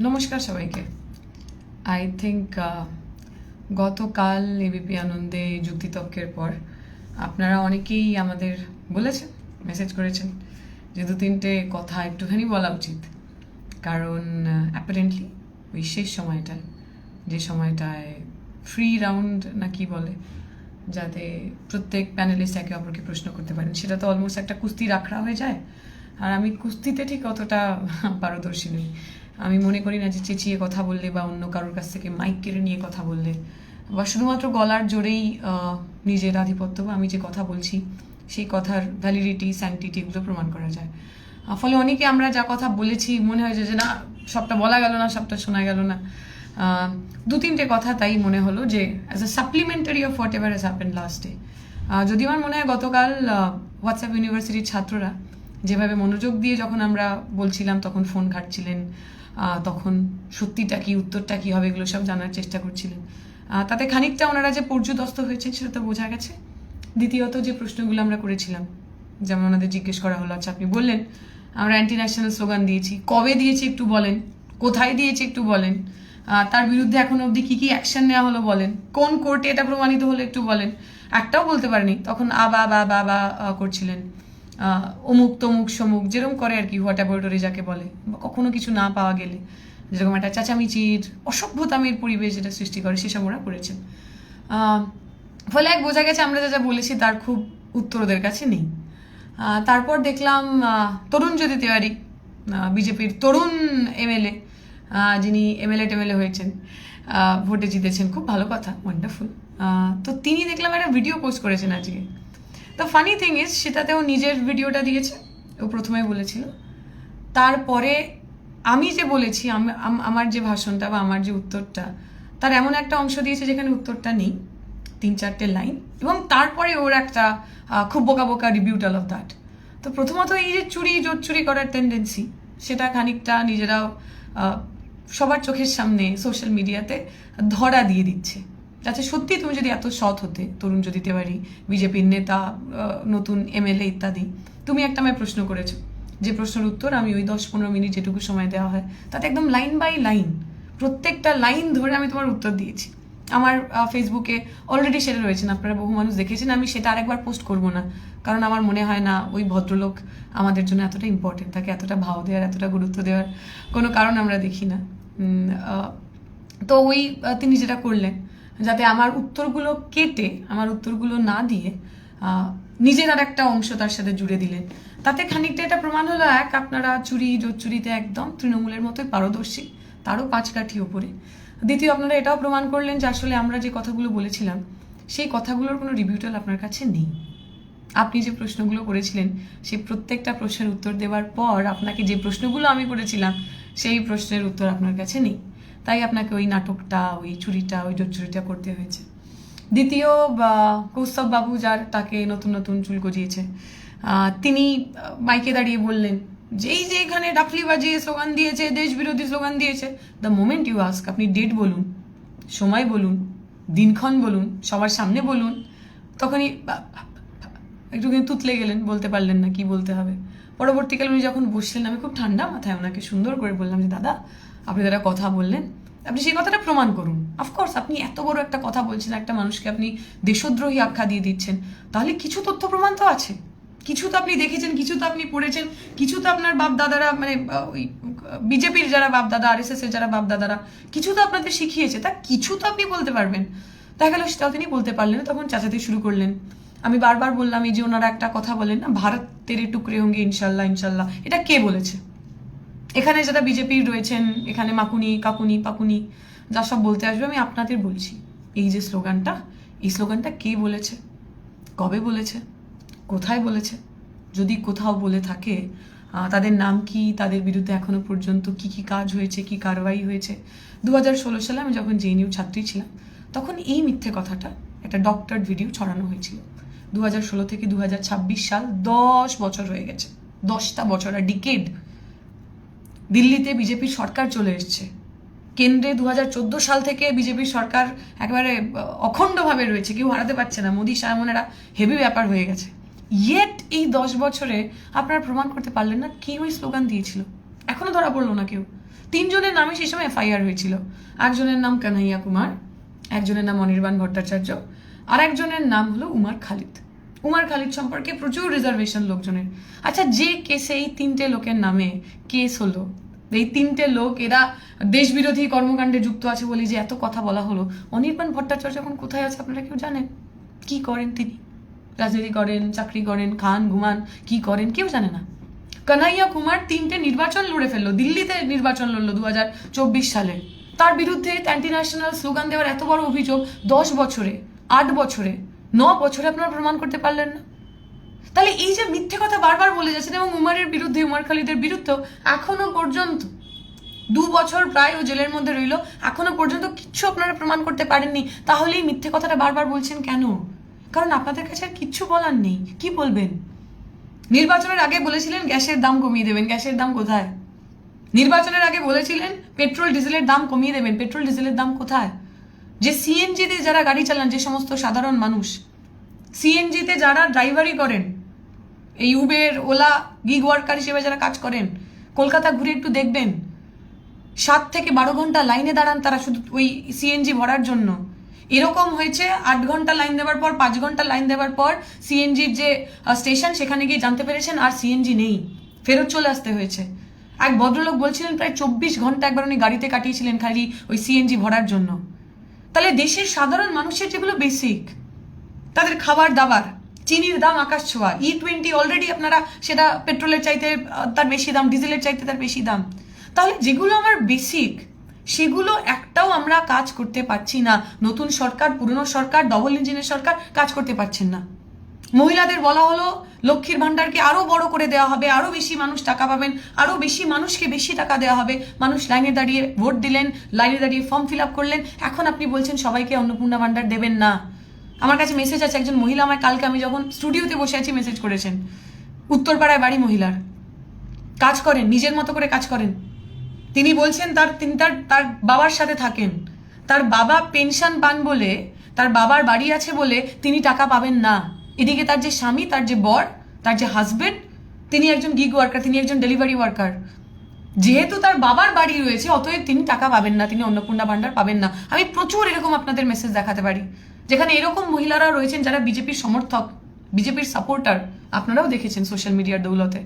নমস্কার সবাইকে। I think গতকাল এবিপি আনন্দে যুক্তিতর্কের পর আপনারা অনেকেই আমাদের বলেছেন, মেসেজ করেছেন যে দু তিনটে কথা একটুখানি বলা উচিত, কারণ অ্যাপারেন্টলি ওই শেষ সময়টায়, যে সময়টায় ফ্রি রাউন্ড না কি বলে, যাতে প্রত্যেক প্যানেলিস্ট একে অপরকে প্রশ্ন করতে পারেন, সেটা তো অলমোস্ট একটা কুস্তির আখড়া হয়ে যায়। আর আমি কুস্তিতে ঠিক অতটা পারদর্শী নই। আমি মনে করি না যে চেঁচিয়ে কথা বললে বা অন্য কারোর কাছ থেকে মাইক কেড়ে নিয়ে কথা বললে বা শুধুমাত্র গলার জোরেই নিজের আধিপত্য বা আমি যে কথা বলছি সেই কথার ভ্যালিডিটি, স্যাংটিটি এগুলো প্রমাণ করা যায়। ফলে অনেকে আমরা যা কথা বলেছি মনে হয় যে না সবটা বলা গেল না, সবটা শোনা গেল না। দু তিনটে কথা তাই মনে হলো যে as a supplementary of what ever has happened last day. যদি আমার মনে হয় গতকাল হোয়াটসঅ্যাপ ইউনিভার্সিটির ছাত্ররা যেভাবে মনোযোগ দিয়ে যখন আমরা বলছিলাম তখন ফোন ঘাটছিলেন, তখন সত্যিটা কি উত্তরটা কী হবে এগুলো সব জানার চেষ্টা করছিলেন, তাতে খানিকটা ওনারা যে পর্যুদস্ত হয়েছেন সেটা তো বোঝা গেছে। দ্বিতীয়ত যে প্রশ্নগুলো আমরা করেছিলাম, যেমন ওনাদের জিজ্ঞেস করা হলো, আচ্ছা আপনি বললেন আমরা অ্যান্টি ন্যাশনাল স্লোগান দিয়েছি, কবে দিয়েছি একটু বলেন, কোথায় দিয়েছি একটু বলেন, তার বিরুদ্ধে এখন অবধি কী কী অ্যাকশন নেওয়া হলো বলেন, কোন কোর্টে এটা প্রমাণিত হলো একটু বলেন। একটাও বলতে পারেনি, তখন বা করছিলেন, অমুক তমুক সমুক, যেরকম করে আর কি, হোয়াট অ্যাবর্টরি যাকে বলে, বা কখনো কিছু না পাওয়া গেলে যেরকম একটা চেঁচামেচির অসভ্যতামের পরিবেশ যেটা সৃষ্টি করে সেসব ওরা করেছেন। ফলে এক বোঝা গেছে আমরা যা যা বলেছি তার খুব উত্তর ওদের কাছে নেই। তারপর দেখলাম তরুণজ্যোতি তিওয়ারি, বিজেপির তরুণ এমএলএ, যিনি টেমএলএ হয়েছেন, ভোটে জিতেছেন, খুব ভালো কথা, ওয়ান্ডারফুল। তো তিনি দেখলাম একটা ভিডিও পোস্ট করেছেন আজকে। দ্য ফানি থিং ইজ সেটাতেও নিজের ভিডিওটা দিয়েছে, ও প্রথমে বলেছিল, তারপরে আমি যে বলেছি আমার যে ভাষণটা বা আমার যে উত্তরটা তার এমন একটা অংশ দিয়েছে যেখানে উত্তরটা নেই, 3-4টে লাইন, এবং তারপরে ওর একটা খুব বোকা বোকা রিভিউটাল অফ দ্যাট। তো প্রথমত এই যে জোর চুরি করার টেন্ডেন্সি, সেটা খানিকটা নিজেরাও সবার চোখের সামনে সোশ্যাল মিডিয়াতে ধরা দিয়ে দিচ্ছে। আচ্ছা সত্যি তুমি যদি এত সৎ হতে, তরুণজ্যোতি তিওয়ারি, বিজেপির নেতা, নতুন এমএলএ ইত্যাদি, তুমি একটা আমায় প্রশ্ন করেছো, যে প্রশ্নের উত্তর আমি ওই 10-15 মিনিট যেটুকু সময় দেওয়া হয় তাতে একদম লাইন বাই লাইন প্রত্যেকটা লাইন ধরে আমি তোমার উত্তর দিয়েছি। আমার ফেসবুকে অলরেডি সেটা রয়েছেন, আপনারা বহু মানুষ দেখেছেন। আমি সেটা আরেকবার পোস্ট করব না, কারণ আমার মনে হয় না ওই ভদ্রলোক আমাদের জন্য এতটা ইম্পর্টেন্ট, তাকে এতটা ভাও দেওয়ার, এতটা গুরুত্ব দেওয়ার কোনো কারণ আমরা দেখি না। তো ওই তিনি যেটা করলেন, যাতে আমার উত্তরগুলো কেটে, আমার উত্তরগুলো না দিয়ে নিজের আর একটা অংশ তার সাথে জুড়ে দিলেন, তাতে খানিকটা এটা প্রমাণ হলো, এক, আপনারা জোর চুরিতে একদম তৃণমূলের মতোই পারদর্শী, তারও 5 কাঠি ওপরে। দ্বিতীয়, আপনারা এটাও প্রমাণ করলেন যে আসলে আমরা যে কথাগুলো বলেছিলাম সেই কথাগুলোর কোনো রিভিউটাল আপনার কাছে নেই। আপনি যে প্রশ্নগুলো করেছিলেন সেই প্রত্যেকটা প্রশ্নের উত্তর দেওয়ার পর আপনাকে যে প্রশ্নগুলো আমি করেছিলাম সেই প্রশ্নের উত্তর আপনার কাছে নেই, তাই আপনাকে ওই নাটকটা, ওই চুরিটা, ওই জোর চুরিটা করতে হয়েছে। দ্বিতীয়, কৌস্তব বাবু, যার তাকে নতুন নতুন চুল গজিয়েছে, তিনি মাইকে দাঁড়িয়ে বললেন যে এই যে এখানে ডাকলি বাজিয়ে স্লোগান দিয়েছে, দেশ বিরোধী স্লোগান দিয়েছে। দ্য মোমেন্ট ইউ আস্ক, আপনি ডেট বলুন, সময় বলুন, দিনক্ষণ বলুন, সবার সামনে বলুন, তখনই একটু কিন্তু তুতলে গেলেন, বলতে পারলেন না কি বলতে হবে। পরবর্তীকালে উনি যখন বসলেন, আমি খুব ঠান্ডা মাথায় ওনাকে সুন্দর করে বললাম যে দাদা, আপনি যারা কথা বললেন আপনি সেই কথাটা প্রমাণ করুন। অফকোর্স আপনি এত বড় একটা কথা বলছেন, একটা মানুষকে আপনি দেশদ্রোহী আখ্যা দিয়ে দিচ্ছেন, তাহলে কিছু তথ্য প্রমাণ তো আছে, কিছু তো আপনি দেখেছেন, কিছু তো আপনি পড়েছেন, কিছু তো আপনার বাপ দাদারা, মানে ওই বিজেপির যারা বাপ দাদা, আরএসএস এর যারা বাপ দাদারা, কিছু তো আপনাদের শিখিয়েছে, তা কিছু তো আপনি বলতে পারবেন। দেখা গেল সেটাও তিনি বলতে পারলেন, তখন চাচাতে শুরু করলেন। আমি বারবার বললাম, এই যে ওনারা একটা কথা বলেন না, ভারত তেরে টুকরে হোঙ্গে ইনশাল্লাহ ইনশাল্লাহ, এটা কে বলেছে? এখানে যারা বিজেপির রয়েছেন, এখানে মাকুনি, কাকুনি, পাকুনি, যা সব বলতে আসবে, আমি আপনাদের বলছি, এই যে স্লোগানটা, এই স্লোগানটা কে বলেছে, কবে বলেছে, কোথায় বলেছে? যদি কোথাও বলে থাকে, তাদের নাম কি, তাদের বিরুদ্ধে এখনো পর্যন্ত কি কি কাজ হয়েছে, কি কারবাই হয়েছে। 2016 সালে আমি যখন জেএনইউ ছাত্রী ছিলাম, তখন এই মিথ্যে কথাটা একটা ডক্টর ভিডিও ছড়ানো হয়েছিল। 2016 থেকে 2026 সাল, 10 বছর হয়ে গেছে, 10টা বছর, আর ডিকেড। দিল্লিতে বিজেপির সরকার চলে এসছে, কেন্দ্রে 2014 সাল থেকে বিজেপির সরকার একেবারে অখণ্ডভাবে রয়েছে, কেউ হারাতে পারছে না, মোদি সায়মনেরা হেভি ব্যাপার হয়ে গেছে। ইয়েট এই 10 বছরে আপনারা প্রমাণ করতে পারলেন না কি ওই স্লোগান দিয়েছিল, এখনো ধরা পড়লো না কেউ। 3 জনের নামে সেই সময় এফআইআর হয়েছিল। একজনের নাম কানাইয়া কুমার, একজনের নাম অনির্বাণ ভট্টাচার্য, আর একজনের নাম হলো উমার খালিদ। উমার খালিদ সম্পর্কে প্রচুর রিজার্ভেশন লোকজনের। আচ্ছা, যে কেসে এই 3টে লোকের নামে কেস হলো, এই 3টে লোক এরা দেশ বিরোধী কর্মকাণ্ডে যুক্ত আছে বলে যে এত কথা বলা হলো, অনির্বাণ ভট্টাচার্য এখন কোথায় আছে আপনারা কেউ জানেন? কি করেন তিনি? রাজনীতি করেন, চাকরি করেন, খান, ঘুমান, কি করেন কেউ জানে না। কানাইয়া কুমার 3টে নির্বাচন লড়ে ফেললো, দিল্লিতে নির্বাচন লড়লো 2024 সালে। তার বিরুদ্ধে অ্যান্টি ন্যাশনাল স্লোগান দেওয়ার এত বড় অভিযোগ 10 বছরে, 8 বছরে, 9 বছরে আপনারা প্রমাণ করতে পারলেন না। তাহলে এই যে মিথ্যে কথা বারবার বলে যাচ্ছেন, এবং উমারের বিরুদ্ধে, উমার খালিদের বিরুদ্ধেও এখনো পর্যন্ত 2 বছর প্রায় ও জেলের মধ্যে রইল, এখনো পর্যন্ত কিচ্ছু আপনারা প্রমাণ করতে পারেননি। তাহলে এই মিথ্যে কথাটা বারবার বলছেন কেন? কারণ আপনাদের কাছে আর কিচ্ছু বলার নেই। কি বলবেন? নির্বাচনের আগে বলেছিলেন গ্যাসের দাম কমিয়ে দেবেন, গ্যাসের দাম কোথায়? নির্বাচনের আগে বলেছিলেন পেট্রোল ডিজেলের দাম কমিয়ে দেবেন, পেট্রোল ডিজেলের দাম কোথায়? যে সিএনজিতে যারা গাড়ি চালান, যে সমস্ত সাধারণ মানুষ সিএনজিতে যারা ড্রাইভারি করেন, এই উবের, ওলা, গিগ ওয়ার্কার হিসেবে যারা কাজ করেন, কলকাতা ঘুরে একটু দেখবেন, 7 থেকে 12 ঘন্টা লাইনে দাঁড়ান তারা শুধু ওই সিএনজি ভরার জন্য। এরকম হয়েছে 8 ঘন্টা লাইন দেওয়ার পর, 5 ঘন্টা লাইন দেওয়ার পর সিএনজির যে স্টেশন সেখানে গিয়ে জানতে পেরেছেন আর সিএনজি নেই, ফেরত চলে আসতে হয়েছে। এক ভদ্রলোক বলছিলেন প্রায় 24 ঘন্টা একবার উনি গাড়িতে কাটিয়েছিলেন খালি ওই সিএনজি ভরার জন্য। তাহলে দেশের সাধারণ মানুষের যেগুলো বেসিক, তাদের খাবার দাবার, চিনির দাম আকাশ ছোঁয়া, E20 অলরেডি আপনারা সেটা পেট্রোলের চাইতে তার বেশি দাম, ডিজেলের চাইতে তার বেশি দাম। তাহলে যেগুলো আমার বেসিক, সেগুলো একটাও আমরা কাজ করতে পারছি না। নতুন সরকার, পুরনো সরকার, ডবল ইঞ্জিনের সরকার কাজ করতে পারছেন না। মহিলাদের বলা হলো লক্ষ্মীর ভান্ডারকে আরো বড় করে দেওয়া হবে, আরো বেশি মানুষ টাকা পাবেন, আরো বেশি মানুষকে বেশি টাকা দেওয়া হবে। মানুষ লাইনে দাঁড়িয়ে ভোট দিলেন, লাইনে দাঁড়িয়ে ফর্ম ফিল আপ করলেন। এখন আপনি বলছেন সবাইকে অন্নপূর্ণা ভান্ডার দেবেন না। আমার কাছে মেসেজ আছে, একজন মহিলা আমায় কালকে, আমি যখন স্টুডিওতে বসে আছি, মেসেজ করেছেন। উত্তরপাড়ায় বাড়ি, মহিলার কাজ করেন, নিজের মতো করে কাজ করেন। তিনি বলছেন তিনি তার বাবার সাথে থাকেন, তার বাবা পেনশন পান বলে, তার বাবার বাড়ি আছে বলে তিনি টাকা পাবেন না। এদিকে তার যে স্বামী, তার যে বর, তার যে হাজবেন্ড, তিনি একজন গিগ ওয়ার্কার, তিনি একজন ডেলিভারি ওয়ার্কার। যেহেতু তার বাবার বাড়ি রয়েছে, অতএব তিনি টাকা পাবেন না, তিনি অন্নপূর্ণা ভান্ডার পাবেন না। আমি প্রচুর এরকম আপনাদের মেসেজ দেখাতে পারি, যেখানে এরকম মহিলারা রয়েছেন যারা বিজেপির সমর্থক, বিজেপির সাপোর্টার। আপনারাও দেখেছেন সোশ্যাল মিডিয়ার দৌলতে,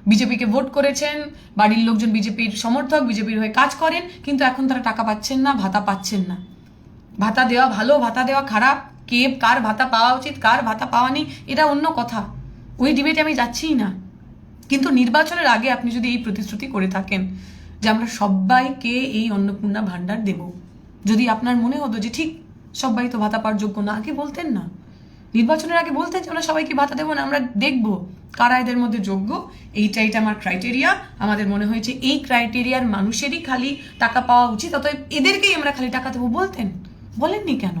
বিজেপিকে ভোট করেছেন, বাড়ির লোকজন বিজেপির সমর্থক, বিজেপির হয়ে কাজ করেন, কিন্তু এখন তারা টাকা পাচ্ছেন না, ভাতা পাচ্ছেন না। ভাতা দেওয়া ভালো, ভাতা দেওয়া খারাপ, কে কার ভাতা পাওয়া উচিত, কার ভাতা পাওয়া নেই, এটা অন্য কথা, ওই ডিবেটে আমি যাচ্ছিই না। কিন্তু নির্বাচনের আগে আপনি যদি এই প্রতিশ্রুতি করে থাকেন যে আমরা সবাইকে এই অন্নপূর্ণা ভান্ডার দেব, যদি আপনার মনে হতো যে ঠিক সবাই তো ভাতা পাওয়ার যোগ্য না, আগে বলতেন না। নির্বাচনের আগে বলতেন যে আমরা সবাইকে ভাতা দেবো না, আমরা দেখবো কারা এদের মধ্যে যোগ্য, এইটা আমার ক্রাইটেরিয়া, আমাদের মনে হয়েছে এই ক্রাইটেরিয়ার মানুষেরই খালি টাকা পাওয়া উচিত, অতএব এদেরকেই আমরা খালি টাকা দেবো। বলতেন, বলেননি কেন?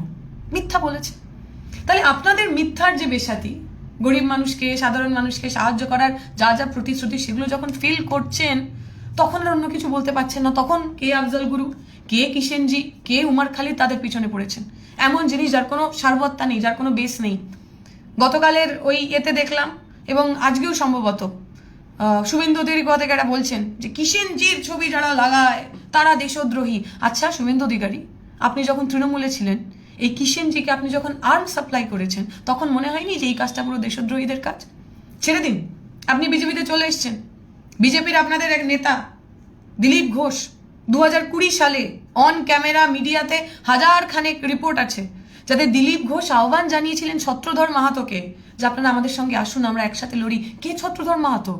মিথ্যা বলেছে। তাহলে আপনাদের মিথ্যার যে বেসাতি, গরিব মানুষকে, সাধারণ মানুষকে সাহায্য করার যা যা প্রতিশ্রুতি, সেগুলো যখন ফিল করছেন, তখন আর অন্য কিছু বলতে পারছেন না। তখন কে আফজল গুরু, কে কিষেনজি, কে উমার খালিদ তাদের পিছনে পড়েছেন। এমন জিনিস যার কোনো সারবত্তা নেই, যার কোনো বেস নেই। গতকালের ওই এতে দেখলাম, এবং আজকেও সম্ভবত শুভেন্দু অধিকারীরা বলছেন যে কিষেনজির ছবি যারা লাগায় তারা দেশদ্রোহী। আচ্ছা শুভেন্দু অধিকারী, আপনি যখন তৃণমূলে ছিলেন, এই কিষেনজিকে আপনি যখন আর্ম সাপ্লাই করেছেন, তখন মনে হয়নি যে এই কাজটা পুরো দেশদ্রোহীদের কাজ? ছেড়ে দিন, আপনি বিজেপিতে চলে এসছেন। বিজেপির আপনাদের এক নেতা দিলীপ ঘোষ 2020 সালে অন ক্যামেরা মিডিয়াতে হাজার খানেক রিপোর্ট আছে, যাতে দিলীপ ঘোষ আহ্বান জানিয়েছিলেন ছত্রধর মাহাতোকে যে আপনারা আমাদের সঙ্গে আসুন, আমরা একসাথে লড়ি। কে ছত্রধর মাহাতো?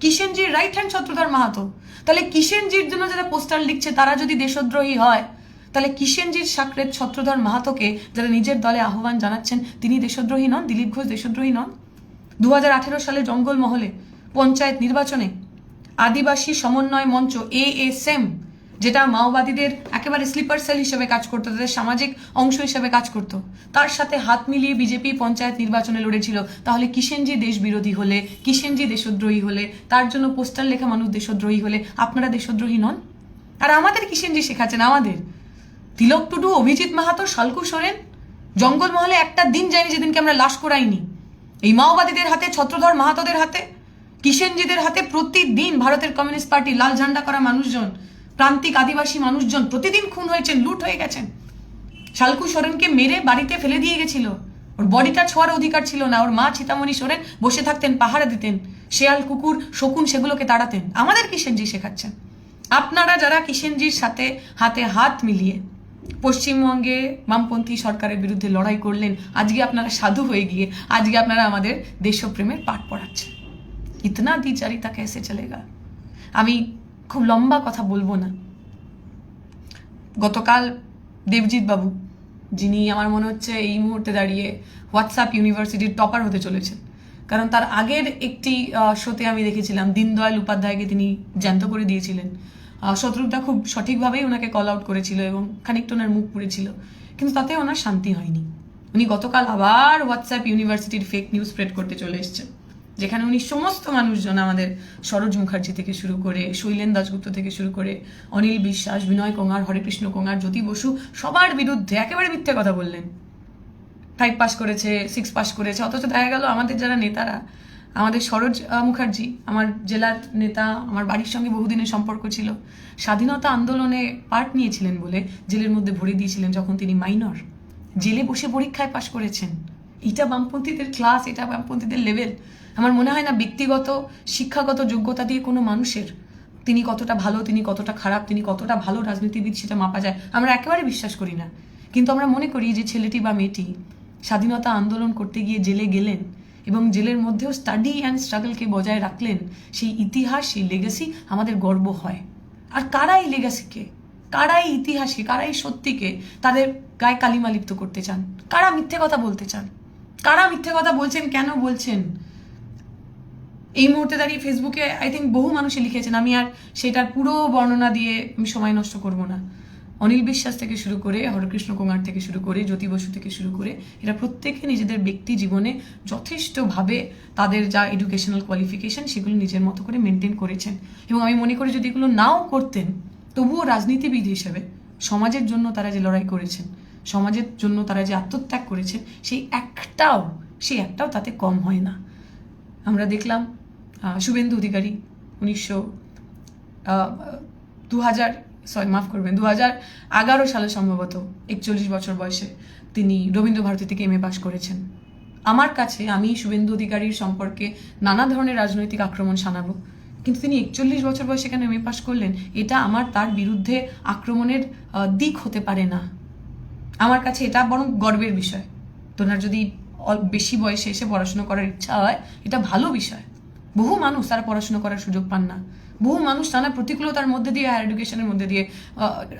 কিষেনজির রাইট হ্যান্ড ছত্রধর মাহাতো। তাহলে কিষেনজির জন্য যারা পোস্টার লিখছে তারা যদি দেশদ্রোহী হয়, তাহলে কিষেনজির সাকরেত ছত্রধর মাহাতোকে যারা নিজের দলে আহ্বান জানাচ্ছেন, তিনি দেশদ্রোহী নন? দিলীপ ঘোষ দেশদ্রোহী নন? 2018 সালে জঙ্গলমহলে পঞ্চায়েত নির্বাচনে আদিবাসী সমন্বয় মঞ্চ ASM, যেটা মাওবাদীদের একেবারে স্লিপার সেল হিসেবে কাজ করতো, তাদের সামাজিক অংশ হিসেবে কাজ করতো, তার সাথে হাত মিলিয়ে বিজেপি পঞ্চায়েত নির্বাচনে লড়েছিল। তাহলে কিষেনজি দেশ বিরোধী হলে, কিষেনজি দেশদ্রোহী হলে, তার জন্য পোস্টার লেখা মানুষ দেশদ্রোহী হলে, আপনারা দেশদ্রোহী নন? আর আমাদের কিষেনজি শেখাচ্ছেন, আমাদের তিলক টুডু, অভিজিৎ মাহাতো, শালকু সোরেন জঙ্গলমহলে একটা দিন যায়নি যেদিনকে আমরা লাশ করাইনি। এই মাওবাদীদের হাতে, ছত্রধর মাহাতোদের হাতে কিষেনজিদের হাতে প্রতিদিন ভারতের কমিউনিস্ট পার্টি লাল ঝান্ডা করা মানুষজন, প্রান্তিক আদিবাসী মানুষজন প্রতিদিন খুন হয়েছেন, লুট হয়ে গেছেন। শালকু সোরেনকে মেরে বাড়িতে ফেলে দিয়ে গেছিল, ওর বডিটা ছোঁয়ার অধিকার ছিল না। ওর মা চিতামণি সোরেন বসে থাকতেন, পাহারা দিতেন, শেয়াল কুকুর শকুন সেগুলোকে তাড়াতেন। আমাদের কিষেনজি শেখাচ্ছেন। আপনারা যারা কিষেনজির সাথে হাতে হাত মিলিয়ে পশ্চিমবঙ্গে বামপন্থী সরকারের বিরুদ্ধে লড়াই করলেন, আজকে আপনারা সাধু হয়ে গিয়ে আজকে আপনারা আমাদের দেশপ্রেমের পাঠ পড়াচ্ছেন। ইতনা দ্বিচারিতা কেসে চলেগা। আমি খুব লম্বা কথা বলবো না। গতকাল দেবজিৎ বাবু, যিনি আমার মনে হচ্ছে এই মুহূর্তে দাঁড়িয়ে হোয়াটসঅ্যাপ ইউনিভার্সিটির টপার হতে চলেছেন, কারণ তার আগের একটি শোতে আমি দেখেছিলাম দীনদয়াল উপাধ্যায়কে তিনি জ্যান্ত করে দিয়েছিলেন। শত্রুটা খুব সঠিকভাবেই ওনাকে কল আউট করেছিল এবং খানিকটা ওনার মুখ পুড়েছিল, কিন্তু তাতে ওনার শান্তি হয়নি। উনি গতকাল আবার হোয়াটসঅ্যাপ ইউনিভার্সিটির ফেক নিউজ স্প্রেড করতে চলে এসেছেন, যেখানে উনি সমস্ত মানুষজন, আমাদের সরোজ মুখার্জি থেকে শুরু করে, শৈলেন দাশগুপ্ত থেকে শুরু করে, অনিল বিশ্বাস, বিনয় কোঙার, হরেকৃষ্ণ কোঙার, জ্যোতি বসু, সবার বিরুদ্ধে একেবারে মিথ্যে কথা বললেন। 5 পাস করেছে, 6 পাস করেছে, অথচ দেখা গেল আমাদের যারা নেতারা, আমাদের সরোজ মুখার্জি আমার জেলার নেতা, আমার বাড়ির সঙ্গে বহুদিনের সম্পর্ক ছিল, স্বাধীনতা আন্দোলনে পার্ট নিয়েছিলেন বলে জেলের মধ্যে ভরে দিয়েছিলেন যখন তিনি মাইনর, জেলে বসে পরীক্ষায় পাশ করেছেন। এটা বামপন্থীদের ক্লাস, এটা বামপন্থীদের লেভেল। আমার মনে হয় না ব্যক্তিগত শিক্ষাগত যোগ্যতা দিয়ে কোনো মানুষের তিনি কতটা ভালো, তিনি কতটা খারাপ, তিনি কতটা ভালো রাজনীতিবিদ সেটা মাপা যায়। আমরা একেবারে বিশ্বাস করি না, কিন্তু আমরা মনে করি যে ছেলেটি বা মেয়েটি স্বাধীনতা আন্দোলন করতে গিয়ে জেলে গেলেন এবং জেলের মধ্যেও স্টাডি অ্যান্ড স্ট্রাগলকে বজায় রাখলেন, সেই ইতিহাস, সেই লেগাসি আমাদের গর্ব হয়। আর কারা এই লেগাসিকে, কারা এই ইতিহাসকে, কারা এই সত্যিকে তাদের গায়ে কালিমা লিপ্ত করতে চান? কারা মিথ্যে কথা বলতে চান? কারা মিথ্যে কথা বলছেন, কেন বলছেন? এই মুহূর্তে দাঁড়িয়ে ফেসবুকে আই থিঙ্ক বহু মানুষই লিখেছেন, আমি আর সেটার পুরো বর্ণনা দিয়ে আমি সময় নষ্ট করব না। অনিল বিশ্বাস থেকে শুরু করে, হরেকৃষ্ণ কোঙার থেকে শুরু করে, জ্যোতি বসু থেকে শুরু করে, এরা প্রত্যেকে নিজেদের ব্যক্তি জীবনে যথেষ্টভাবে তাদের যা এডুকেশনাল কোয়ালিফিকেশন সেগুলো নিজের মতো করে মেনটেন করেছেন। এবং আমি মনে করি যদি এগুলো নাও করতেন, তবুও রাজনীতিবিদ হিসেবে সমাজের জন্য তারা যে লড়াই করেছেন, সমাজের জন্য তারা যে আত্মত্যাগ করেছেন, সেই একটাও তাতে কম হয় না। আমরা দেখলাম শুভেন্দু অধিকারী 2011 সালে সম্ভবত 41 বছর বয়সে তিনি রবীন্দ্রভারতী থেকে MA পাস করেছেন। আমার কাছে, আমি শুভেন্দু অধিকারীর সম্পর্কে নানা ধরনের রাজনৈতিক আক্রমণ শানাবো, কিন্তু তিনি 41 বছর বয়সে কেন MA পাস করলেন, এটা আমার তার বিরুদ্ধে আক্রমণের দিক হতে পারে না। আমার কাছে এটা বরং গর্বের বিষয়। তোনার যদি বেশি বয়সে এসে পড়াশোনা করার ইচ্ছা হয়, এটা ভালো বিষয়। বহু মানুষ তারা পড়াশোনা করার সুযোগ পান না, বহু মানুষ নানা প্রতিকূলতার মধ্যে দিয়ে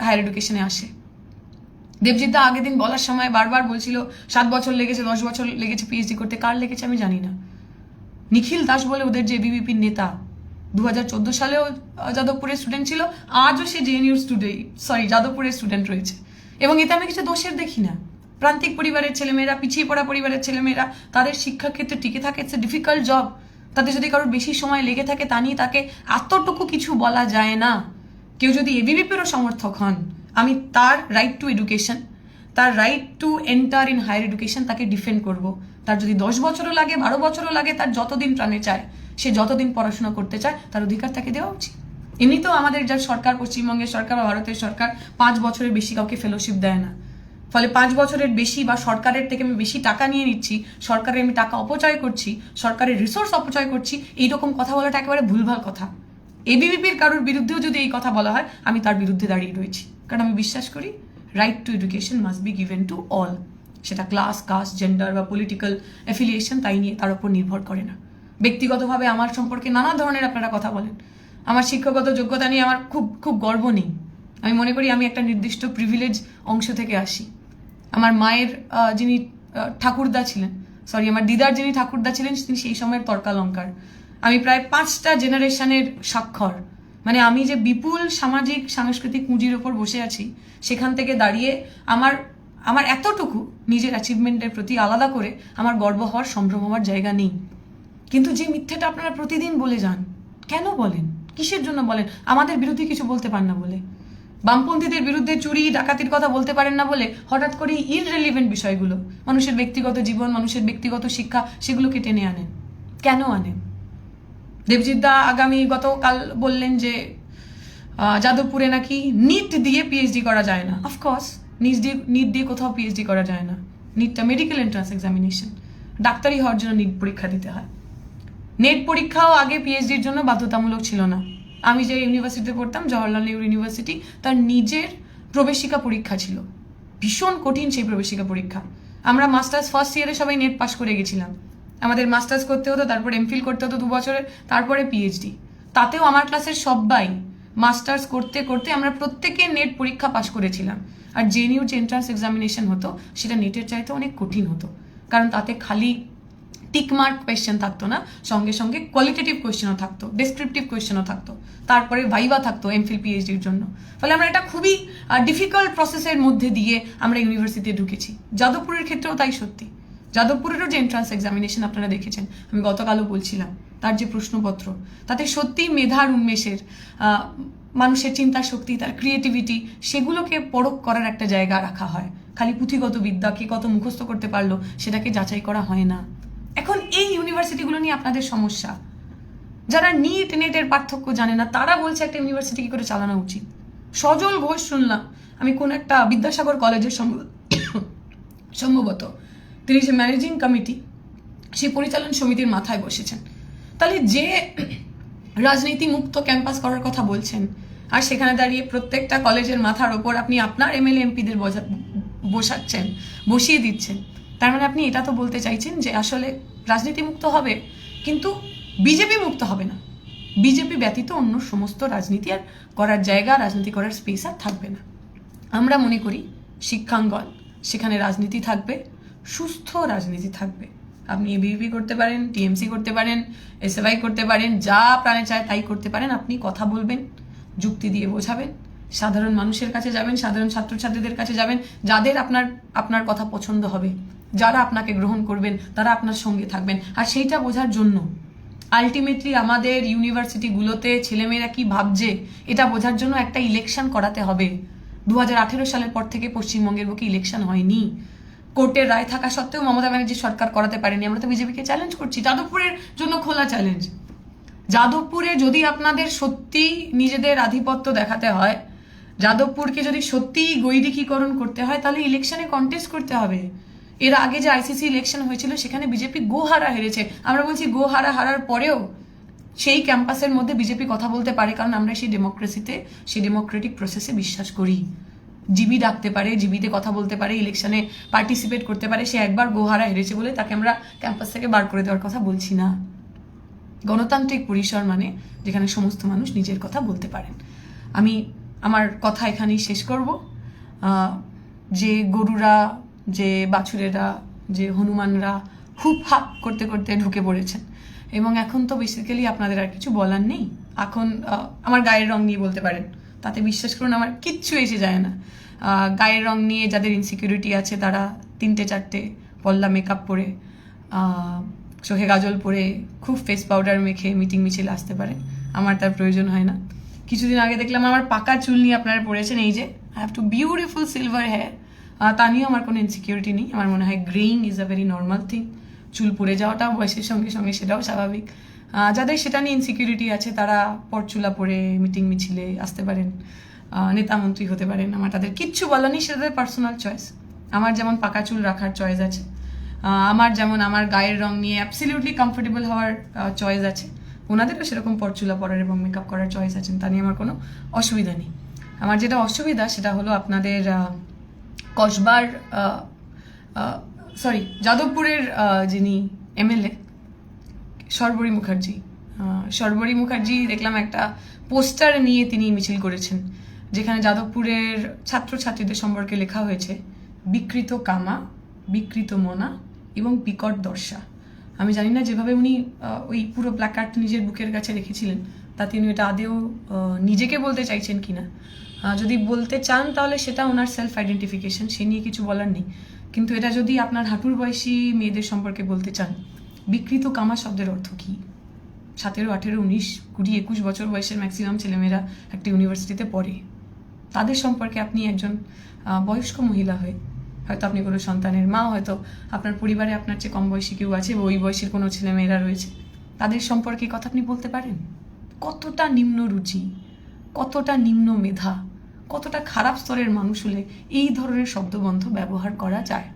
হায়ার এডুকেশনে আসে। দেবজিৎ দা আগের দিন বলার সময় বারবার বলছিল 7 বছর লেগেছে, 10 বছর লেগেছে PhD করতে। কার লেগেছে আমি জানি না। নিখিল দাস বলে ওদের যে ABVPর নেতা, 2014 সালেও যাদবপুরের স্টুডেন্ট ছিল, আজও সে যাদবপুরের স্টুডেন্ট রয়েছে। এবং এতে আমি কিছু দোষের দেখি না। প্রান্তিক পরিবারের ছেলেমেয়েরা, পিছিয়ে পড়া পরিবারের ছেলেমেয়েরা তাদের শিক্ষাক্ষেত্রে টিকে থাকে। It's a difficult job. তাদের যদি কারোর বেশি সময় লেগে থাকে, তা নিয়ে তাকে এতটুকু কিছু বলা যায় না। কেউ যদি ABVPরও সমর্থক হন, আমি তার রাইট টু এডুকেশন, তার right to enter in higher education তাকে ডিফেন্ড করব। তার যদি 10 বছরও লাগে, 12 বছরও লাগে, তার যতদিন প্রাণে চায়, সে যতদিন পড়াশোনা করতে চায়, তার অধিকার তাকে দেওয়া উচিত। এমনিতেও আমাদের যা সরকার, পশ্চিমবঙ্গের সরকার বা ভারতের সরকার 5 বছরের বেশি কাউকে ফেলোশিপ দেয় না। ফলে 5 বছরের বেশি বা সরকারের থেকে আমি বেশি টাকা নিয়ে নিচ্ছি, সরকারের আমি টাকা অপচয় করছি, সরকারের রিসোর্স অপচয় করছি, এইরকম কথা বলাটা একেবারে ভুলভাল কথা। ABVPর কারোর বিরুদ্ধেও যদি এই কথা বলা হয়, আমি তার বিরুদ্ধে দাঁড়িয়ে রয়েছি। কারণ আমি বিশ্বাস করি right to education must be given to all. সেটা ক্লাস, কাস্ট, জেন্ডার বা পলিটিক্যাল অ্যাফিলিয়েশন তাই নিয়ে তার উপর নির্ভর করে না। ব্যক্তিগতভাবে আমার সম্পর্কে নানা ধরনের আপনারা কথা বলেন। আমার শিক্ষাগত যোগ্যতা নিয়ে আমার খুব খুব গর্ব নেই। আমি মনে করি আমি একটা নির্দিষ্ট প্রিভিলেজ অংশ থেকে আসি। আমার মায়ের যিনি ঠাকুরদা ছিলেন, আমার দিদার যিনি ঠাকুরদা ছিলেন, তিনি সেই সময়ের তর্কালঙ্কার। আমি প্রায় 5টা জেনারেশনের স্বাক্ষর। মানে আমি যে বিপুল সামাজিক সাংস্কৃতিক পুঁজির ওপর বসে আছি, সেখান থেকে দাঁড়িয়ে আমার এতটুকু নিজের অ্যাচিভমেন্টের প্রতি আলাদা করে আমার গর্ব হওয়ার, সম্ভ্রম হওয়ার জায়গা নেই। কিন্তু যে মিথ্যেটা আপনারা প্রতিদিন বলে যান, কেন বলেন? কিসের জন্য বলেন? আমাদের বিরুদ্ধে কিছু বলতে পারেন না বলে, বামপন্থীদের বিরুদ্ধে চুরি ডাকাতির কথা বলতে পারেন না বলে হঠাৎ করে ইররিলেভেন্ট বিষয়গুলো, মানুষের ব্যক্তিগত জীবন, মানুষের ব্যক্তিগত শিক্ষা, সেগুলোকে টেনে আনেন। কেন আনেন? দেবজিৎ দা গতকাল বললেন যে যাদবপুরে নাকি নিট দিয়ে পিএইচডি করা যায় না। অফকোর্স নিট দিয়ে কোথাও পিএইচডি করা যায় না। নিটটা মেডিকেল এন্ট্রান্স এক্সামিনেশন, ডাক্তারি হওয়ার জন্য নিট পরীক্ষা দিতে হয়। নেট পরীক্ষাও আগে পিএইচডির জন্য বাধ্যতামূলক ছিল না। আমি যে ইউনিভার্সিটিতে পড়তাম, জওহরলাল নেহরু ইউনিভার্সিটি, তার নিজের প্রবেশিকা পরীক্ষা ছিল, ভীষণ কঠিন সেই প্রবেশিকা পরীক্ষা। আমরা মাস্টার্স ফার্স্ট ইয়ারে সবাই নেট পাস করে গেছিলাম। আমাদের মাস্টার্স করতে হতো, তারপর এমফিল করতে হতো 2 বছরের, তারপরে পিএইচডি। তাতেও আমার ক্লাসের সবাই মাস্টার্স করতে করতে আমরা প্রত্যেকে নেট পরীক্ষা পাস করেছিলাম। আর জেএনইউ যে এন্ট্রান্স এক্সামিনেশন হতো সেটা নেটের চাইতে অনেক কঠিন হতো, কারণ তাতে খালি টিকমার্ক কোয়েশ্চেন থাকতো না, সঙ্গে সঙ্গে কোয়ালিটেটিভ কোয়েশ্চেনও থাকতো, ডেসক্রিপটিভ কোয়েশ্চেনও থাকতো, তারপরে ভাইবা থাকতো এমফিল পিএইচডির জন্য। ফলে আমরা এটা খুবই ডিফিকাল্ট প্রসেসের মধ্যে দিয়ে আমরা ইউনিভার্সিটিতে ঢুকেছি। যাদবপুরের ক্ষেত্রেও তাই সত্যি। যাদবপুরেরও যে এন্ট্রান্স এক্সামিনেশন আপনারা দেখেছেন, আমি গতকালও বলছিলাম, তার যে প্রশ্নপত্র, তাতে সত্যিই মেধার উন্মেষের, মানুষের চিন্তা শক্তি, তার ক্রিয়েটিভিটি, সেগুলোকে পরখ করার একটা জায়গা রাখা হয়। খালি পুঁথিগত বিদ্যা কে কত মুখস্থ করতে পারলো সেটাকে যাচাই করা হয় না। এখন এই ইউনিভার্সিটিগুলো নিয়ে আপনাদের সমস্যা। যারা নেটের পার্থক্য জানে না, তারা বলছে একটা ইউনিভার্সিটি কি করে চালানো উচিত। সজল ঘোষ শুনলাম, আমি কোন একটা বিদ্যাসাগর কলেজের সম্ভবত তিনি যে ম্যানেজিং কমিটি, সেই পরিচালন সমিতির মাথায় বসেছেন। তাহলে যে রাজনীতি মুক্ত ক্যাম্পাস করার কথা বলছেন, আর সেখানে দাঁড়িয়ে প্রত্যেকটা কলেজের মাথার ওপর আপনি আপনার এমএলএ এমপিদের বসিয়ে দিচ্ছেন, তার মানে আপনি এটা তো বলতে চাইছেন যে আসলে রাজনীতি মুক্ত হবে, কিন্তু বিজেপি মুক্ত হবে না। বিজেপি ব্যতীত অন্য সমস্ত রাজনীতি আর করার জায়গা, রাজনীতি করার স্পেস আর থাকবে না। আমরা মনে করি শিক্ষাঙ্গন, সেখানে রাজনীতি থাকবে, সুস্থ রাজনীতি থাকবে। আপনি এবিভিপি করতে পারেন, টিএমসি করতে পারেন, এসএফআই করতে পারেন, যা প্রাণে চায় তাই করতে পারেন। আপনি কথা বলবেন, যুক্তি দিয়ে বোঝাবেন, সাধারণ মানুষের কাছে যাবেন, সাধারণ ছাত্রছাত্রীদের কাছে যাবেন, যাদের আপনার কথা পছন্দ হবে, যারা আপনাকে গ্রহণ করবেন, তারা আপনার সঙ্গে থাকবেন। আর সেইটা বোঝার জন্য আলটিমেটলি আমাদের ইউনিভার্সিটিগুলোতে ছেলেমেয়েরা কি ভাবছে এটা বোঝার জন্য একটা ইলেকশন করাতে হবে। 2018 সালের পর থেকে পশ্চিমবঙ্গের বুকে ইলেকশন হয়নি। কোর্টের রায় থাকা সত্ত্বেও মমতা ব্যানার্জি সরকার করাতে পারেনি। আমরা তো বিজেপিকে চ্যালেঞ্জ করছি, যাদবপুরের জন্য খোলা চ্যালেঞ্জ। যাদবপুরে যদি আপনাদের সত্যি নিজেদের আধিপত্য দেখাতে হয়, যাদবপুরকে যদি সত্যিই গৈরিকীকরণ করতে হয়, তাহলে ইলেকশনে কন্টেস্ট করতে হবে। এর আগে যে আইসিসি ইলেকশন হয়েছিল সেখানে বিজেপি গোহারা হেরেছে। আমরা বলছি গোহারা হারার পরেও সেই ক্যাম্পাসের মধ্যে বিজেপি কথা বলতে পারে, কারণ আমরা সেই ডেমোক্রেসিতে, সেই ডেমোক্রেটিক প্রসেসে বিশ্বাস করি। জিবি ডাকতে পারে, জিবিতে কথা বলতে পারে, ইলেকশনে পার্টিসিপেট করতে পারে। সে একবার গোহারা হেরেছে বলে তাকে আমরা ক্যাম্পাস থেকে বার করে দেওয়ার কথা বলছি না। গণতান্ত্রিক পরিসর মানে যেখানে সমস্ত মানুষ নিজের কথা বলতে পারেন। আমি আমার কথা এখানেই শেষ করব। যে গরুরা, যে বাছুরেরা, যে হনুমানরা হুপ হাপ করতে করতে ঢুকে পড়েছেন, এবং এখন তো বেসিক্যালি আপনাদের আর কিছু বলার নেই। এখন আমার গায়ের রং নিয়ে বলতে পারেন, তাতে বিশ্বাস করুন আমার কিচ্ছু এসে যায় না। গায়ের রং নিয়ে যাদের ইনসিকিউরিটি আছে তারা 3-4টে পল্লা মেকআপ পরে, চোখে গাজল পরে, খুব ফেস পাউডার মেখে মিটিং মিছিলে আসতে পারে। আমার তার প্রয়োজন হয় না। কিছুদিন আগে দেখলাম আমার পাকা চুল নিয়ে আপনারা পড়েছেন, এই যে I have two beautiful silver hair, তা নিয়েও আমার কোনো ইনসিকিউরিটি নেই। আমার মনে হয় greying is a very normal thing. চুল পড়ে যাওয়াটাও বয়সের সঙ্গে সঙ্গে সেটাও স্বাভাবিক। যাদের সেটা নিয়ে ইনসিকিউরিটি আছে তারা পরচুলা পরে মিটিং মিছিলে আসতে পারেন, নেতা মন্ত্রী হতে পারেন। আমার তাদের কিচ্ছু বলার নেই, সেটা তাদের পার্সোনাল চয়েস। আমার যেমন পাকা চুল রাখার চয়েস আছে, আমার যেমন আমার গায়ের রং নিয়ে অ্যাবসলিউটলি কমফোর্টেবল হওয়ার চয়েস আছে, ওনাদেরও সেরকম পরচুলা পরার এবং মেকআপ করার চয়েস আছেন। তা নিয়ে আমার কোনো অসুবিধা নেই। আমার যেটা অসুবিধা সেটা হলো আপনাদের কসবার যাদবপুরের যিনি এমএলএ সর্বরী মুখার্জি দেখলাম একটা পোস্টার নিয়ে তিনি মিছিল করেছেন, যেখানে যাদবপুরের ছাত্রছাত্রীদের সম্পর্কে লেখা হয়েছে বিকৃত কামা, বিকৃত মনা এবং বিকট দর্শা। আমি জানি না যেভাবে উনি ওই পুরো প্ল্যাকার্ড নিজের বুকের কাছে রেখেছিলেন, তাতে উনি এটা আদেও নিজেকে বলতে চাইছেন কিনা। যদি বলতে চান তাহলে সেটা ওনার সেলফ আইডেন্টিফিকেশন, সে নিয়ে কিছু বলার নেই। কিন্তু এটা যদি আপনার হাঁটুর বয়সী মেয়েদের সম্পর্কে বলতে চান, বিকৃত কামা শব্দের অর্থ কী? 17, 18, 19, 20, 21 বছর বয়সের ম্যাক্সিমাম ছেলেমেয়েরা একটা ইউনিভার্সিটিতে পড়ে। তাদের সম্পর্কে আপনি একজন বয়স্ক মহিলা হয়ে, হয়তো আপনি কোনো সন্তানের মা, হয়তো আপনার পরিবারে আপনার চেয়ে কম বয়সী কেউ আছে, ওই বয়সীর কোনো ছেলেমেয়েরা রয়েছে, তাদের সম্পর্কে কথা আপনি বলতে পারেন? কতটা নিম্ন রুচি, কতটা নিম্ন মেধা, কতটা খারাপ স্তরের মানুষ হলে এই ধরনের শব্দবন্ধ ব্যবহার করা যায়?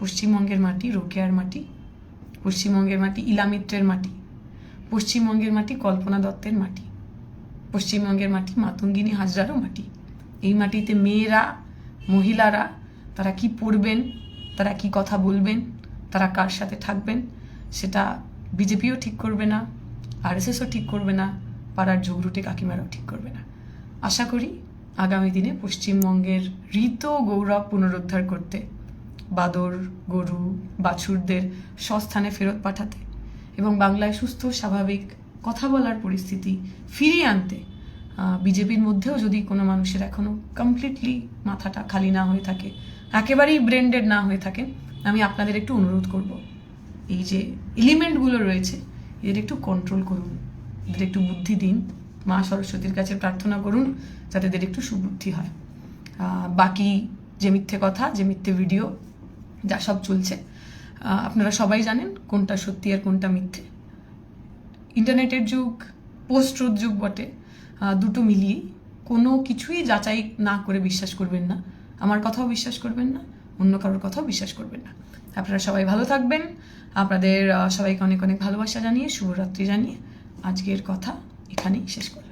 পশ্চিমবঙ্গের মাটি রোকেয়ার মাটি, পশ্চিমবঙ্গের মাটি ইলা মিত্রের মাটি, পশ্চিমবঙ্গের মাটি কল্পনা দত্তের মাটি, পশ্চিমবঙ্গের মাটি মাতঙ্গিনী হাজরারও মাটি। এই মাটিতে মেয়েরা, মহিলারা তারা কি পড়বেন, তারা কি কথা বলবেন, তারা কার সাথে থাকবেন, সেটা বিজেপিও ঠিক করবে না, আরএসএসও ঠিক করবে না, পাড়ার ঝগড়ুটে কাকিমারাও ঠিক করবে না। আশা করি আগামী দিনে পশ্চিমবঙ্গের ঋত গৌরব পুনরুদ্ধার করতে, বাদর, গরু, বাছুরদের স্বস্থানে ফেরত পাঠাতে এবং বাংলায় সুস্থ স্বাভাবিক কথা বলার পরিস্থিতি ফিরিয়ে আনতে বিজেপির মধ্যেও যদি কোনো মানুষের এখনও কমপ্লিটলি মাথাটা খালি না হয়ে থাকে, একেবারেই ব্রেন্ডেড না হয়ে থাকেন, আমি আপনাদের একটু অনুরোধ করব, এই যে এলিমেন্টগুলো রয়েছে এদের একটু কন্ট্রোল করুন, এদের একটু বুদ্ধি দিন, মা সরস্বতীর কাছে প্রার্থনা করুন যাতে এদের একটু সুবুদ্ধি হয়। বাকি যে মিথ্যে কথা, যে মিথ্যে ভিডিও যা সব চলছে, আপনারা সবাই জানেন কোনটা সত্যি আর কোনটা মিথ্যে। ইন্টারনেটের যুগ, পোস্ট ট্রুথ যুগ বটে, দুটো মিলিয়ে কোনো কিছুই যাচাই না করে বিশ্বাস করবেন না। আমার কথাও বিশ্বাস করবেন না, অন্য কারোর কথাও বিশ্বাস করবেন না। আপনারা সবাই ভালো থাকবেন। আপনাদের সবাইকে অনেক অনেক ভালোবাসা জানিয়ে, শুভরাত্রি জানিয়ে আজকের কথা এখানেই শেষ করলাম।